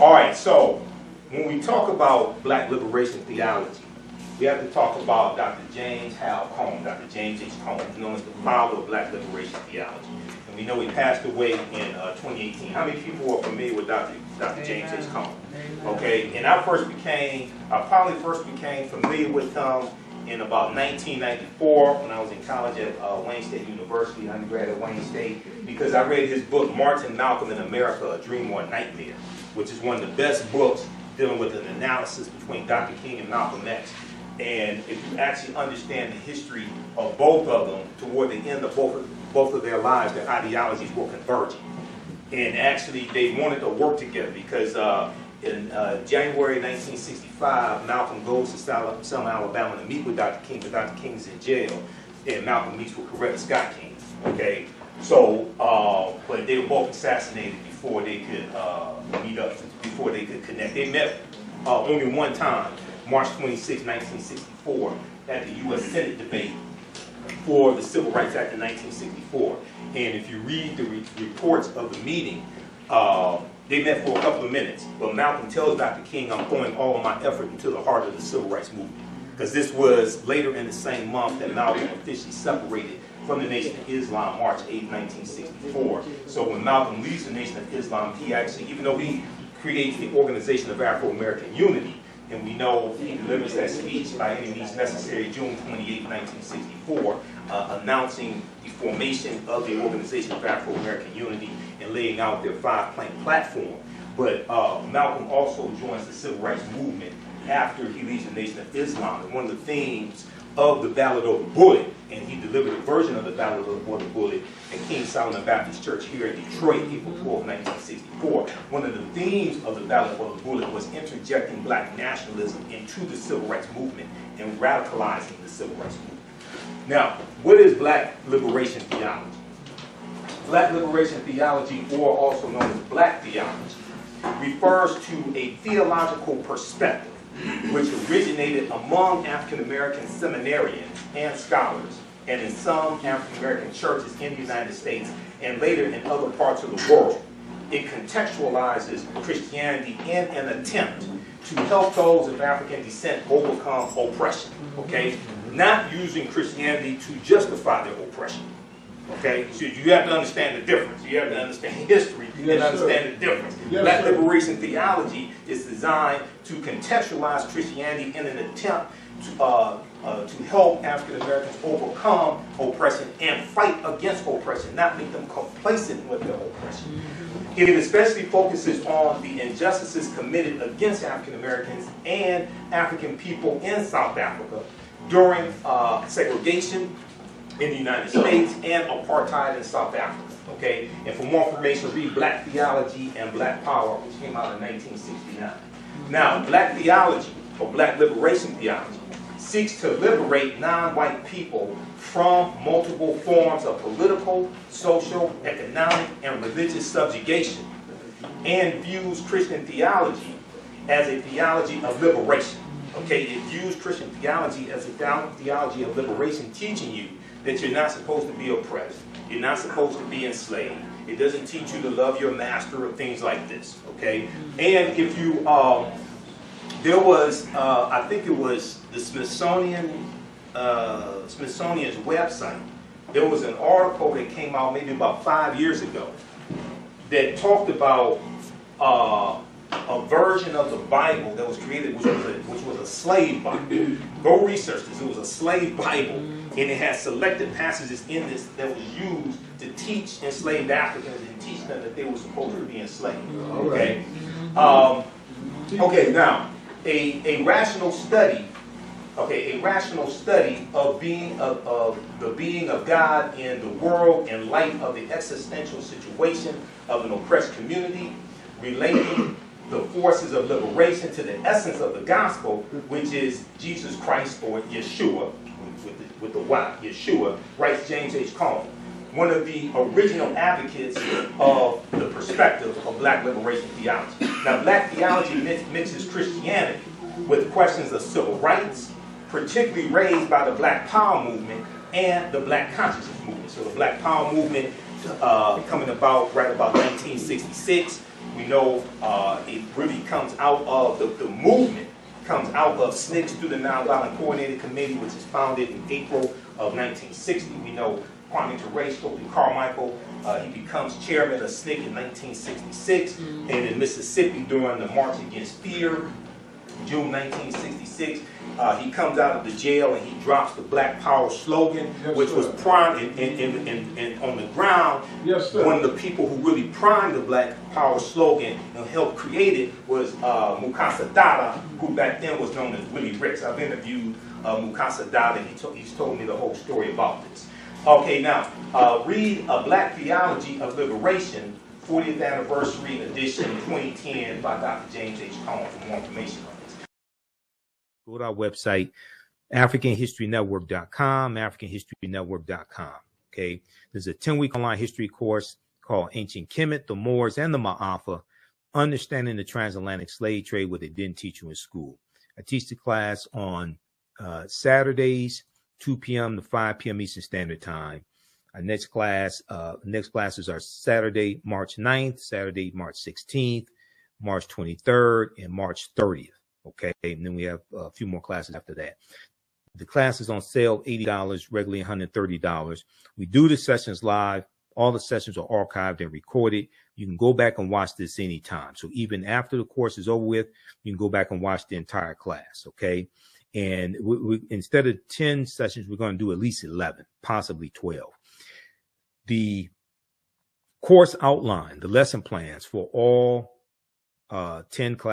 All right, so when we talk about black liberation theology, we have to talk about Dr. James Hal Cone, Dr. James H. Cone, known as the father of black liberation theology. And we know he passed away in 2018. How many people are familiar with Dr. James H. Cone? Okay, and I probably first became familiar with him in about 1994 when I was in college at Wayne State University, undergrad at Wayne State, because I read his book, Martin Malcolm in America, A Dream or a Nightmare, which is one of the best books dealing with an analysis between Dr. King and Malcolm X. And if you actually understand the history of both of them, toward the end of both of their lives, their ideologies were converging. And actually, they wanted to work together because in January 1965, Malcolm goes to Selma, Alabama to meet with Dr. King, but Dr. King's in jail, and Malcolm meets with Coretta Scott King. Okay, so but they were both assassinated before they could meet up, before they could connect. They met only one time, March 26, 1964, at the U.S. Senate debate for the Civil Rights Act of 1964. And if you read the reports of the meeting, they met for a couple of minutes, but Malcolm tells Dr. King, I'm throwing all of my effort into the heart of the Civil Rights Movement. Because this was later in the same month that Malcolm officially separated from the Nation of Islam, March 8, 1964. So when Malcolm leaves the Nation of Islam, he actually, even though he creates the Organization of Afro-American Unity, and we know he delivers that speech by any means necessary, June 28, 1964, announcing the formation of the Organization of Afro-American Unity and laying out their 5-plank platform. But Malcolm also joins the Civil Rights Movement after he leaves the Nation of Islam. And one of the themes of the Ballad of the Bullet, and he delivered a version of the Ballad of the Bullet at King Solomon Baptist Church here in Detroit, April 12, 1964. One of the themes of the Ballad of the Bullet was interjecting black nationalism into the Civil Rights Movement and radicalizing the Civil Rights Movement. Now, what is black liberation theology? Black liberation theology, or also known as black theology, refers to a theological perspective which originated among African American seminarians and scholars, and in some African American churches in the United States and later in other parts of the world. It contextualizes Christianity in an attempt to help those of African descent overcome oppression, okay? Not using Christianity to justify their oppression, okay? So you have to understand the difference. You have to understand history and understand the difference. Black liberation theology is designed to contextualize Christianity in an attempt to help African Americans overcome oppression and fight against oppression, not make them complacent with their oppression. It especially focuses on the injustices committed against African Americans and African people in South Africa during segregation in the United States and apartheid in South Africa. Okay, and for more information, read Black Theology and Black Power, which came out in 1969. Now, black theology, or black liberation theology, seeks to liberate non-white people from multiple forms of political, social, economic, and religious subjugation, and views Christian theology as a theology of liberation. Okay, it views Christian theology as a theology of liberation, teaching you that you're not supposed to be oppressed, you're not supposed to be enslaved. It doesn't teach you to love your master or things like this, okay? And if you, there was, I think it was the Smithsonian's website, there was an article that came out maybe about 5 years ago that talked about a version of the Bible that was created, which was a slave Bible. Go research this. It was a slave Bible, and it had selected passages in this that was used to teach enslaved Africans and teach them that they were supposed to be enslaved. Okay. Okay. Now, a rational study. Okay, a rational study of the being of God in the world in light of the existential situation of an oppressed community, relating the forces of liberation to the essence of the gospel, which is Jesus Christ, or Yeshua, with the Y, Yeshua, writes James H. Cone, one of the original advocates of the perspective of black liberation theology. Now, black theology mixes Christianity with questions of civil rights, particularly raised by the Black Power movement and the Black Consciousness movement. So the Black Power movement coming about right about 1966, We know it really comes out of the movement, comes out of SNCC, Student Nonviolent Coordinating Committee, which is founded in April of 1960. We know Kwame Ture, Stokely Carmichael, he becomes chairman of SNCC in 1966, and in Mississippi during the March Against Fear, June 1966, he comes out of the jail and he drops the Black Power slogan, yes, which was primed and on the ground. Yes, one of the people who really primed the Black Power slogan and helped create it was Mukasa Dada, who back then was known as Willie Ricks. I've interviewed Mukasa Dada, and he's told me the whole story about this. Okay, now read A Black Theology of Liberation, 40th Anniversary Edition 2010 by Dr. James H. Cone for more information on this. Go to our website, AfricanHistoryNetwork.com, AfricanHistoryNetwork.com. Okay, there's a 10-week online history course called Ancient Kemet, the Moors, and the Ma'afa, Understanding the Transatlantic Slave Trade, what they didn't teach you in school. I teach the class on Saturdays, 2 p.m. to 5 p.m. Eastern Standard Time. Our next classes are Saturday, March 9th, Saturday, March 16th, March 23rd, and March 30th. Okay, and then we have a few more classes after that. The class is on sale, $80, regularly $130. We do the sessions live. All the sessions are archived and recorded. You can go back and watch this anytime. So even after the course is over with, you can go back and watch the entire class, okay? And instead of 10 sessions, we're going to do at least 11, possibly 12. The course outline, the lesson plans for all 10 classes